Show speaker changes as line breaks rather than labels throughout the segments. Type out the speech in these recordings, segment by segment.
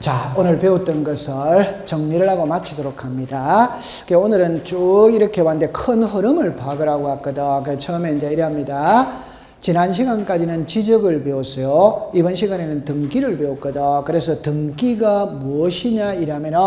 자, 오늘 배웠던 것을 정리를 하고 마치도록 합니다. 오늘은 쭉 이렇게 왔는데 큰 흐름을 파악하라고 했거든. 처음에 이제 이래합니다. 지난 시간까지는 지적을 배웠어요. 이번 시간에는 등기를 배웠거든. 그래서 등기가 무엇이냐 이러면은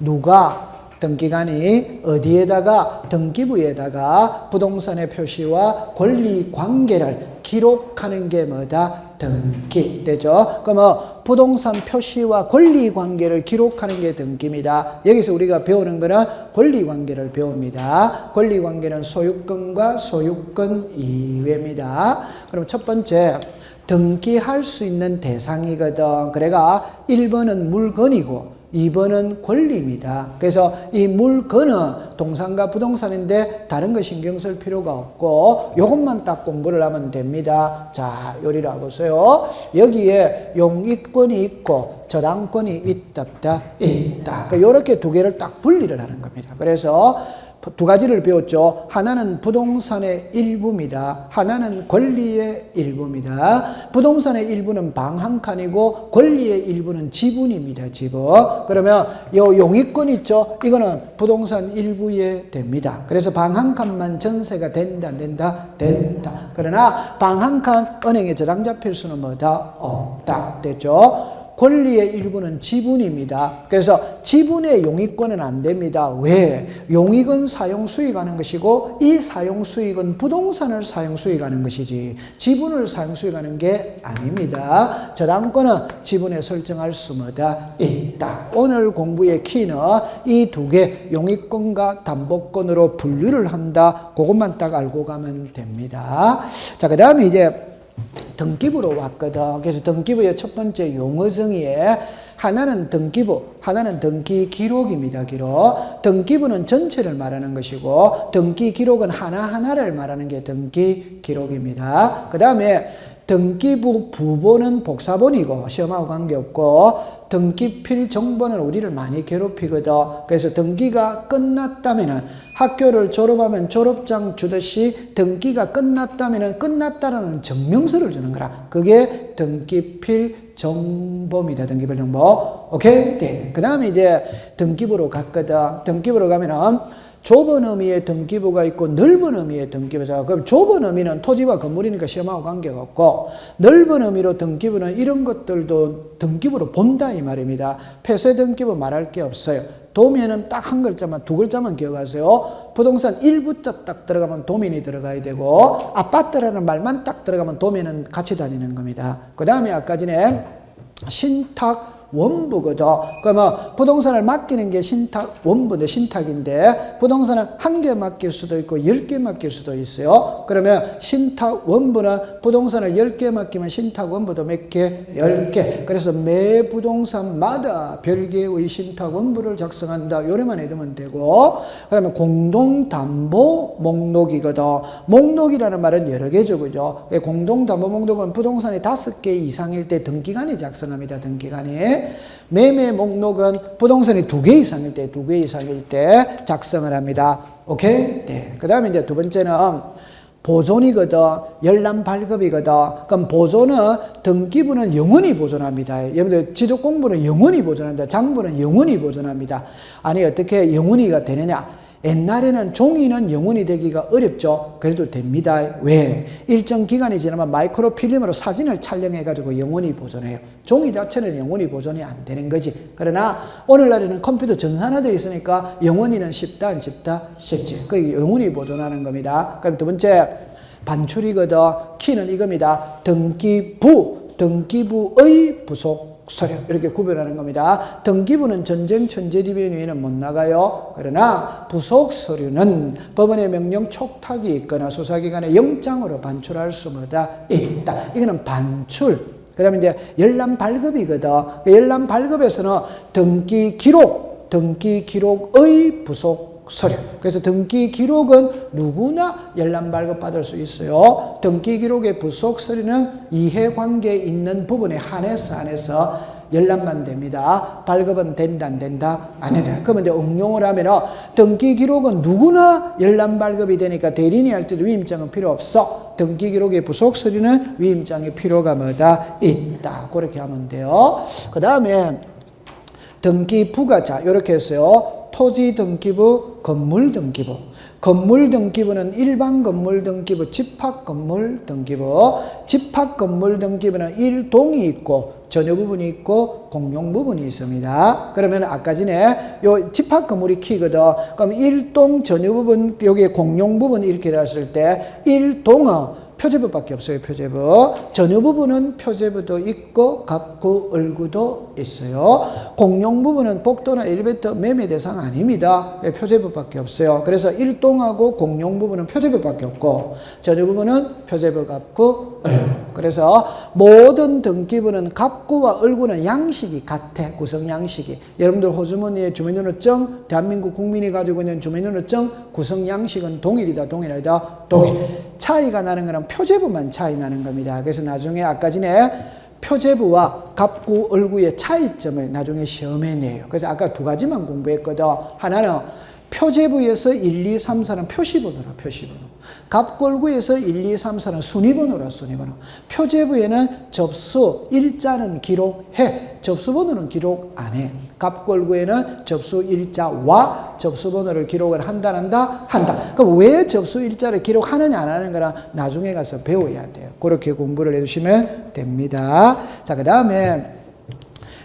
누가 등기관이 어디에다가 등기부에다가 부동산의 표시와 권리 관계를 기록하는 게 뭐다? 등기 되죠. 그러면 부동산 표시와 권리 관계를 기록하는 게 등기입니다. 여기서 우리가 배우는 거는 권리 관계를 배웁니다. 권리 관계는 소유권과 소유권 이외입니다. 그럼 첫 번째 등기할 수 있는 대상이거든. 그래가 1번은 물건이고 2번은 권리입니다. 그래서 이 물건은 동산과 부동산인데 다른 거 신경 쓸 필요가 없고 요것만 딱 공부를 하면 됩니다. 자, 요리를 해보세요. 여기에 용익권이 있고 저당권이 있다. 요렇게 두 개를 딱 분리를 하는 겁니다. 그래서 두 가지를 배웠죠. 하나는 부동산의 일부입니다. 하나는 권리의 일부입니다. 부동산의 일부는 방 한 칸이고 권리의 일부는 지분입니다. 지분. 그러면 요 용익권 있죠. 이거는 부동산 일부에 됩니다. 그래서 방 한 칸만 전세가 된다 안 된다? 된다. 그러나 방 한 칸 은행에 저당 잡힐 수는 뭐다? 없다. 됐죠? 권리의 일부는 지분입니다. 그래서 지분의 용익권은 안 됩니다. 왜? 용익은 사용수익하는 것이고 이 사용수익은 부동산을 사용수익하는 것이지 지분을 사용수익하는 게 아닙니다. 저당권은 지분에 설정할 수 있다. 오늘 공부의 키는 이 두 개 용익권과 담보권으로 분류를 한다. 그것만 딱 알고 가면 됩니다. 자, 그 다음에 이제 등기부로 왔거든. 그래서 등기부의 첫 번째 용어 정의에 하나는 등기부, 하나는 등기 기록입니다. 기록. 등기부는 전체를 말하는 것이고 등기 기록은 하나하나를 말하는 게 등기 기록입니다. 그 다음에 등기부 부본은 복사본이고 시험하고 관계없고 등기필 정보는 우리를 많이 괴롭히거든. 그래서 등기가 끝났다면은 학교를 졸업하면 졸업장 주듯이 등기가 끝났다면은 끝났다라는 증명서를 주는 거라. 그게 등기필 정보입니다. 등기필 정보. 오케이? 네. 그 다음에 이제 등기부로 갔거든. 등기부로 가면은 좁은 의미의 등기부가 있고 넓은 의미의 등기부죠. 그럼 좁은 의미는 토지와 건물이니까 시험하고 관계가 없고 넓은 의미로 등기부는 이런 것들도 등기부로 본다 이 말입니다. 폐쇄 등기부 말할 게 없어요. 도면은 딱 한 글자만 두 글자만 기억하세요. 부동산 일부자 딱 들어가면 도면이 들어가야 되고 아파트라는 말만 딱 들어가면 도면은 같이 다니는 겁니다. 그 다음에 아까 전에 신탁 원부거든. 그러면 부동산을 맡기는 게 신탁 원부인데 신탁인데 부동산은 한 개 맡길 수도 있고 10개 맡길 수도 있어요. 그러면 신탁 원부는 부동산을 10개 맡기면 신탁 원부도 몇 개? 10개. 그래서 매 부동산마다 별개의 신탁 원부를 작성한다. 요래만 해두면 되고 그 다음에 공동담보 목록이거든. 목록이라는 말은 여러 개죠. 그죠? 공동담보 목록은 부동산이 5개 이상일 때 등기관이 작성합니다. 등기관이. 매매 목록은 부동산이 2개 이상일 때, 2개 이상일 때 작성을 합니다. 오케이? 네. 그 다음에 이제 두 번째는 보존이거든. 열람 발급이거든. 그럼 보존은 등기부는 영원히 보존합니다. 여러분들 지적 공부는 영원히 보존합니다. 장부는 영원히 보존합니다. 아니, 어떻게 영원히가 되느냐? 옛날에는 종이는 영원히 되기가 어렵죠. 그래도 됩니다. 왜? 일정 기간이 지나면 마이크로 필름으로 사진을 촬영해가지고 영원히 보존해요. 종이 자체는 영원히 보존이 안 되는 거지. 그러나 오늘날에는 컴퓨터 전산화되어 있으니까 영원히는 쉽다 안 쉽다? 쉽지. 그게 영원히 보존하는 겁니다. 그럼 두 번째 반출이거든. 키는 이겁니다. 등기부의 부속 서류 이렇게 구별하는 겁니다. 등기부는 전쟁 천재지변 위에는 못 나가요. 그러나 부속 서류는 법원의 명령 촉탁이 있거나 수사기관의 영장으로 반출할 수 있다. 이거는 반출. 그 다음에 이제 열람 발급이거든. 열람 발급에서는 등기 기록의 부속 서류. 그래서 등기 기록은 누구나 열람 발급 받을 수 있어요. 등기 기록의 부속 서류는 이해관계에 있는 부분에 한해서 열람만 됩니다. 발급은 된다 안 된다? 안 된다. 그러면 이제 응용을 하면 등기 기록은 누구나 열람 발급이 되니까 대리인이 할 때도 위임장은 필요 없어. 등기 기록의 부속 서류는 위임장의 필요가 있다. 그렇게 하면 돼요. 그 다음에 등기 부가자 이렇게 했어요. 토지 등기부, 건물 등기부. 건물 등기부는 일반 건물 등기부, 집합 건물 등기부. 집합 건물 등기부는 일동이 있고 전유 부분이 있고 공용 부분이 있습니다. 그러면 아까 전에 요 집합 건물이 키거든. 그럼 일동 전유 부분, 여기에 공용 부분 이렇게 되었을 때 일동은 표제부밖에 없어요. 표제부. 전유 부분은 표제부도 있고 갑구, 을구도 있어요. 공용 부분은 복도나 엘리베이터 매매 대상 아닙니다. 표제부밖에 없어요. 그래서 일동하고 공용 부분은 표제부밖에 없고 전유 부분은 표제부, 갑구, 을구. 그래서 모든 등기부는 갑구와 을구는 양식이 같아. 구성 양식이. 여러분들 호주머니에 주민등록증, 대한민국 국민이 가지고 있는 주민등록증 구성 양식은 동일이다. 동일하다. 동일. 차이가 나는 거는 표제부만 차이 나는 겁니다. 그래서 나중에 아까 전에 표제부와 갑구, 을구의 차이점을 나중에 시험에 내요. 그래서 아까 두 가지만 공부했거든. 하나는 표제부에서 1, 2, 3, 4는 표시번호라, 표시번호. 갑구, 을구에서 1, 2, 3, 4는 순위번호라, 순위번호. 표제부에는 접수, 일자는 기록해. 접수번호는 기록 안 해. 갑구, 을구에는 접수 일자와 접수번호를 기록을 한다. 그럼 왜 접수 일자를 기록하느냐 안 하는 거랑 나중에 가서 배워야 돼요. 그렇게 공부를 해주시면 됩니다. 자, 그 다음에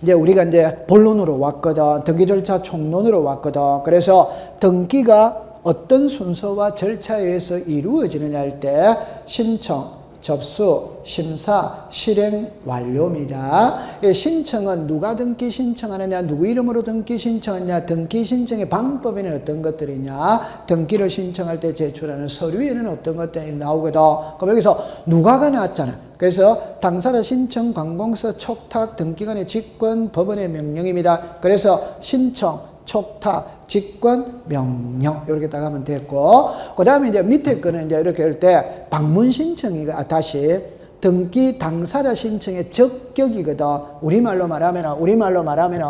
이제 우리가 이제 본론으로 왔거든. 등기 절차 총론으로 왔거든. 그래서 등기가 어떤 순서와 절차에 의해서 이루어지느냐 할 때 신청, 접수, 심사, 실행, 완료입니다. 신청은 누가 등기 신청하느냐, 누구 이름으로 등기 신청하느냐, 등기 신청의 방법에는 어떤 것들이냐, 등기를 신청할 때 제출하는 서류에는 어떤 것들이 나오거든. 그럼 여기서 누가가 나왔잖아. 그래서 당사자 신청, 관공서, 촉탁, 등기관의 직권, 법원의 명령입니다. 그래서 신청, 촉탁, 직권, 명령 이렇게 딱 하면 됐고, 그 다음에 이제 밑에 거는 이제 이렇게 할 때 방문 신청이 다시 등기 당사자 신청의 적격이거든. 우리말로 말하면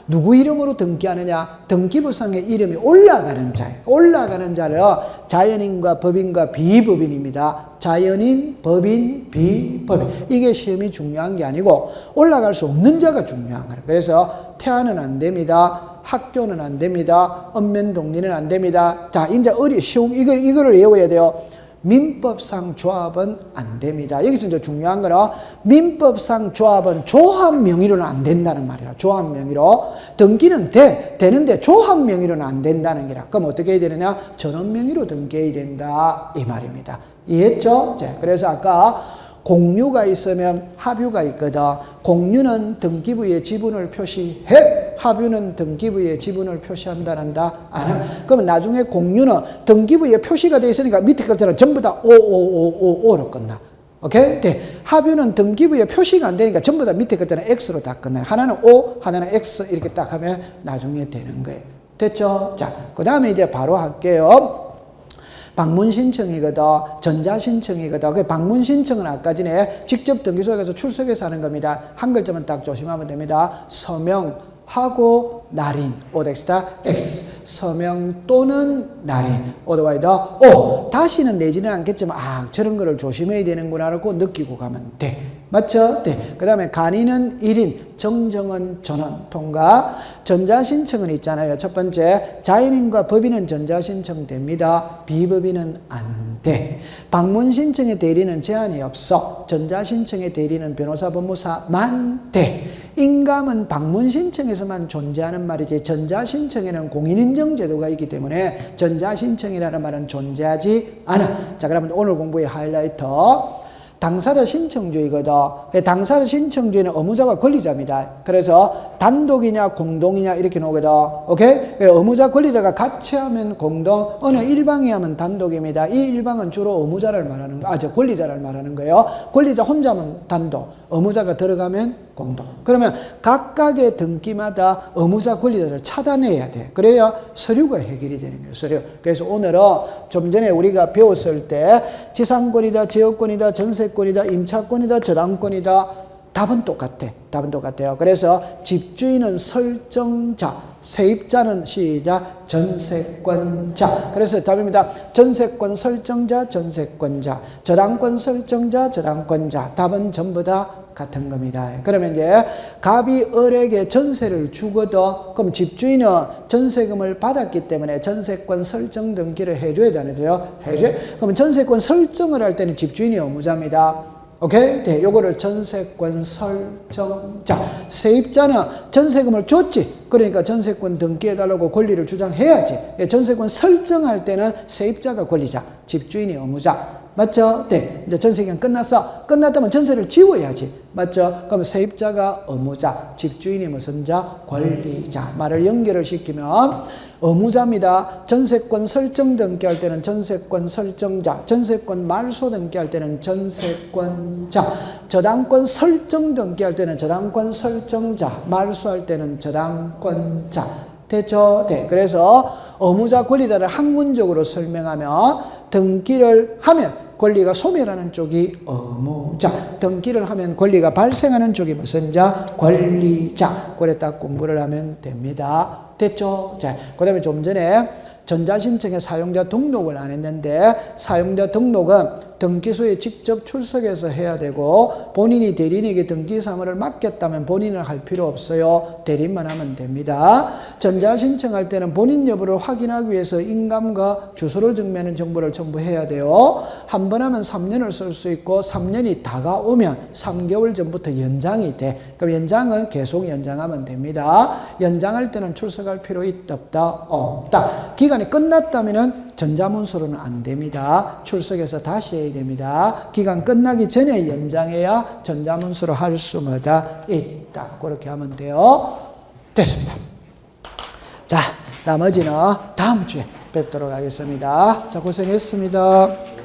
누구 이름으로 등기하느냐? 등기부상의 이름이 올라가는 자예요. 올라가는 자를 자연인과 법인과 비법인입니다. 자연인, 법인, 비법인. 이게 시험이 중요한 게 아니고 올라갈 수 없는 자가 중요한 거예요. 그래서 태아는 안 됩니다. 학교는 안 됩니다. 읍면동리는 안 됩니다. 자, 이제 쉬운 이거를 외워야 돼요. 민법상 조합은 안 됩니다. 여기서 이제 중요한 거는 민법상 조합은 조합 명의로는 안 된다는 말이야. 조합 명의로. 등기는 되는데 조합 명의로는 안 된다는 게라. 그럼 어떻게 해야 되느냐? 전원 명의로 등기해야 된다. 이 말입니다. 이해했죠? 자, 그래서 아까 공유가 있으면 합유가 있거든. 공유는 등기부에 지분을 표시해. 합유는 등기부에 지분을 표시한다. 안 해. 그러면 나중에 공유는 등기부에 표시가 되어 있으니까 밑에 것들은 전부 다 오로 끝나. 오케이? 네. 합유는 등기부에 표시가 안 되니까 전부 다 밑에 것들은 X로 다 끝나요. 하나는 O, 하나는 X 이렇게 딱 하면 나중에 되는 거예요. 됐죠? 자, 그 다음에 이제 바로 할게요. 방문 신청이거든. 전자 신청이거든. 그 방문 신청은 아까 전에 직접 등기소에 가서 출석해서 하는 겁니다. 한 글자만 딱 조심하면 됩니다. 서명하고 날인. 오덱스타 X. 서명 또는 날인. 오더와이더 O. 다시는 내지는 않겠지만 저런 거를 조심해야 되는구나라고 느끼고 가면 돼. 맞죠? 네. 그 다음에 간이는 1인, 정정은 전원, 통과. 전자신청은 있잖아요. 첫 번째, 자연인과 법인은 전자신청 됩니다. 비법인은 안 돼. 방문신청의 대리는 제한이 없어. 전자신청의 대리는 변호사, 법무사만 돼. 인감은 방문신청에서만 존재하는 말이지 전자신청에는 공인인정제도가 있기 때문에 전자신청이라는 말은 존재하지 않아. 자, 그러면 오늘 공부의 하이라이터. 당사자 신청주의거든. 당사자 신청주의는 의무자와 권리자입니다. 그래서 단독이냐 공동이냐 이렇게 나오거든. 오케이? 의무자 권리자가 같이 하면 공동, 어느 일방이 하면 단독입니다. 이 일방은 주로 의무자를 말하는 거, 권리자를 말하는 거예요. 권리자 혼자면 단독, 의무자가 들어가면 공동. 그러면 각각의 등기마다 의무자 권리자를 차단해야 돼. 그래야 서류가 해결이 되는 거예요. 서류. 그래서 오늘은 좀 전에 우리가 배웠을 때 지상권이다, 지역권이다, 전세권이다, 임차권이다, 저당권이다. 답은 똑같아. 답은 똑같아요. 그래서 집주인은 설정자, 세입자는 시작 전세권자. 그래서 답입니다. 전세권 설정자, 전세권자. 저당권 설정자, 저당권자. 답은 전부 다 같은 겁니다. 그러면 이제 갑이 을에게 전세를 주거든. 그럼 집주인은 전세금을 받았기 때문에 전세권 설정 등기를 해줘야 되는데요. 해줘야. 그러면 전세권 설정을 할 때는 집주인이 의무자입니다. 오케이? 네, 요거를 전세권 설정자. 세입자는 전세금을 줬지. 그러니까 전세권 등기해달라고 권리를 주장해야지. 전세권 설정할 때는 세입자가 권리자, 집주인이 의무자. 맞죠? 네. 이제 전세기간 끝났어. 끝났다면 전세를 지워야지. 맞죠? 그럼 세입자가 의무자, 집주인이 무슨 자? 권리자. 말을 연결을 시키면 의무자입니다. 전세권 설정 등기할 때는 전세권 설정자, 전세권 말소 등기할 때는 전세권자, 저당권 설정 등기할 때는 저당권 설정자, 말소할 때는 저당권자. 됐죠? 네. 그래서 의무자 권리자를 학문적으로 설명하면 등기를 하면 권리가 소멸하는 쪽이 의무자, 등기를 하면 권리가 발생하는 쪽이 무슨 자? 권리자. 그래 딱 공부를 하면 됩니다. 됐죠? 자, 그 다음에 좀 전에 전자신청에 사용자 등록을 안 했는데 사용자 등록은 등기소에 직접 출석해서 해야 되고 본인이 대리인에게 등기사무를 맡겼다면 본인은 할 필요 없어요. 대리인만 하면 됩니다. 전자신청할 때는 본인 여부를 확인하기 위해서 인감과 주소를 증명하는 정보를 첨부해야 돼요. 한 번 하면 3년을 쓸 수 있고 3년이 다가오면 3개월 전부터 연장이 돼. 그럼 연장은 계속 연장하면 됩니다. 연장할 때는 출석할 필요 있다 없다? 없다. 기간이 끝났다면 전자문서로는 안 됩니다. 출석해서 다시 해야 됩니다. 기간 끝나기 전에 연장해야 전자문서로 할 수마다 있다. 그렇게 하면 돼요. 됐습니다. 자, 나머지는 다음 주에 뵙도록 하겠습니다. 자, 고생했습니다.